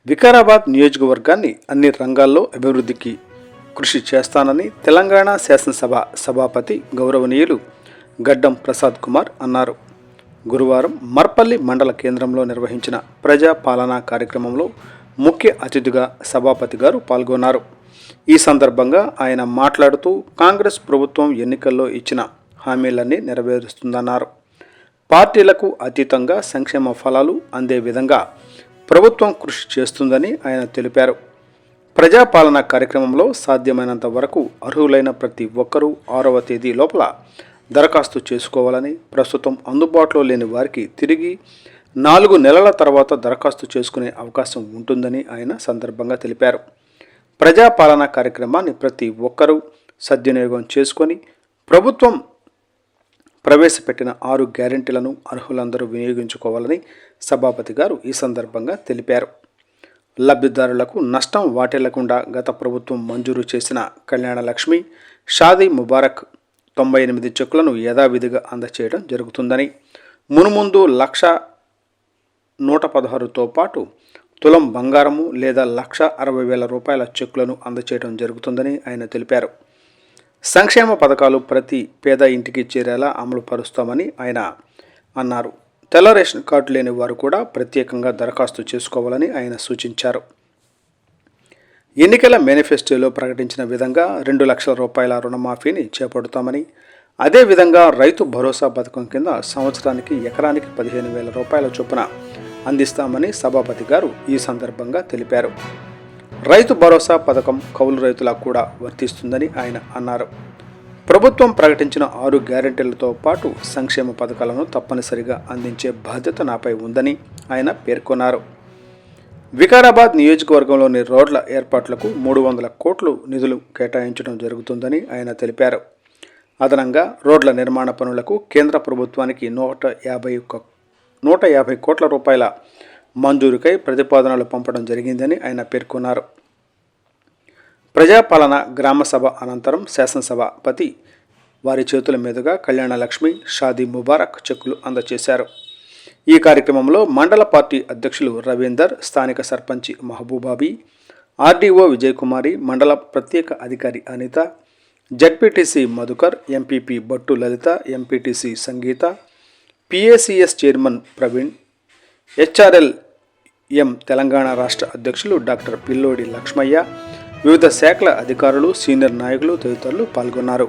వికారాబాద్ నియోజకవర్గాన్ని అన్ని రంగాల్లో అభివృద్ధికి కృషి చేస్తానని తెలంగాణ శాసనసభ సభాపతి గౌరవనీయులు గడ్డం ప్రసాద్ కుమార్ అన్నారు. గురువారం మర్పల్లి మండల కేంద్రంలో నిర్వహించిన ప్రజా పాలనా కార్యక్రమంలో ముఖ్య అతిథిగా సభాపతి గారు పాల్గొన్నారు. ఈ సందర్భంగా ఆయన మాట్లాడుతూ కాంగ్రెస్ ప్రభుత్వం ఎన్నికల్లో ఇచ్చిన హామీలన్నీ నెరవేరుస్తుందన్నారు. పార్టీలకు అతీతంగా సంక్షేమ ఫలాలు అందే విధంగా ప్రభుత్వం కృషి చేస్తుందని ఆయన తెలిపారు. ప్రజాపాలన కార్యక్రమంలో సాధ్యమైనంత వరకు అర్హులైన ప్రతి ఒక్కరూ 6వ తేదీ లోపల దరఖాస్తు చేసుకోవాలని, ప్రస్తుతం అందుబాటులో లేని వారికి తిరిగి 4 నెలల తర్వాత దరఖాస్తు చేసుకునే అవకాశం ఉంటుందని ఆయన సందర్భంగా తెలిపారు. ప్రజాపాలన కార్యక్రమాన్ని ప్రతి ఒక్కరూ సద్వినియోగం చేసుకొని ప్రభుత్వం ప్రవేశపెట్టిన 6 గ్యారెంటీలను అర్హులందరూ వినియోగించుకోవాలని సభాపతి గారు ఈ సందర్భంగా తెలిపారు. లబ్ధిదారులకు నష్టం వాటిల్లకుండా గత ప్రభుత్వం మంజూరు చేసిన కళ్యాణ లక్ష్మి, షాదీ ముబారక్ 98 చెక్కులను యథావిధిగా అందచేయడం జరుగుతుందని, మునుముందు 1,116తో పాటు తులం బంగారము లేదా 1,60,000 రూపాయల చెక్కులను అందచేయడం జరుగుతుందని ఆయన తెలిపారు. సంక్షేమ పథకాలు ప్రతి పేద ఇంటికి చేరేలా అమలు పరుస్తామని ఆయన అన్నారు. తెల్ల రేషన్ కార్డు లేని వారు కూడా ప్రత్యేకంగా దరఖాస్తు చేసుకోవాలని ఆయన సూచించారు. ఎన్నికల మేనిఫెస్టోలో ప్రకటించిన విధంగా 2 లక్షల రూపాయల రుణమాఫీని చేపడతామని, అదేవిధంగా రైతు భరోసా పథకం కింద సంవత్సరానికి ఎకరానికి 15,000 రూపాయల చొప్పున అందిస్తామని సభాపతి గారు ఈ సందర్భంగా తెలిపారు. రైతు భరోసా పథకం కౌలు రైతులకు కూడా వర్తిస్తుందని ఆయన అన్నారు. ప్రభుత్వం ప్రకటించిన 6 గ్యారెంటీలతో పాటు సంక్షేమ పథకాలను తప్పనిసరిగా అందించే బాధ్యత నాపై ఉందని ఆయన పేర్కొన్నారు. వికారాబాద్ నియోజకవర్గంలోని రోడ్ల ఏర్పాట్లకు 300 కోట్లు నిధులు కేటాయించడం జరుగుతుందని ఆయన తెలిపారు. అదనంగా రోడ్ల నిర్మాణ పనులకు కేంద్ర ప్రభుత్వానికి 150 కోట్ల రూపాయల మంజూరుకై ప్రతిపాదనలు పంపడం జరిగిందని ఆయన పేర్కొన్నారు. ప్రజాపాలన గ్రామ సభ అనంతరం శాసనసభాపతి వారి చేతుల మీదుగా కళ్యాణ లక్ష్మి, షాదీ ముబారక్ చెక్కులు అందజేశారు. ఈ కార్యక్రమంలో మండల పార్టీ అధ్యక్షులు రవీందర్, స్థానిక సర్పంచి మహబూబాబీ, ఆర్డీఓ విజయకుమారి, మండల ప్రత్యేక అధికారి అనిత, జడ్పీటీసీ మధుకర్, ఎంపీపీ బట్టు లలిత, ఎంపీటీసీ సంగీత, పిఏసిఎస్ చైర్మన్ ప్రవీణ్, హెచ్ఆర్ఎల్ ఎం తెలంగాణ రాష్ట్ర అధ్యక్షులు డాక్టర్ పిల్లోడి లక్ష్మయ్య, వివిధ శాఖల అధికారులు, సీనియర్ నాయకులు తదితరులు పాల్గొన్నారు.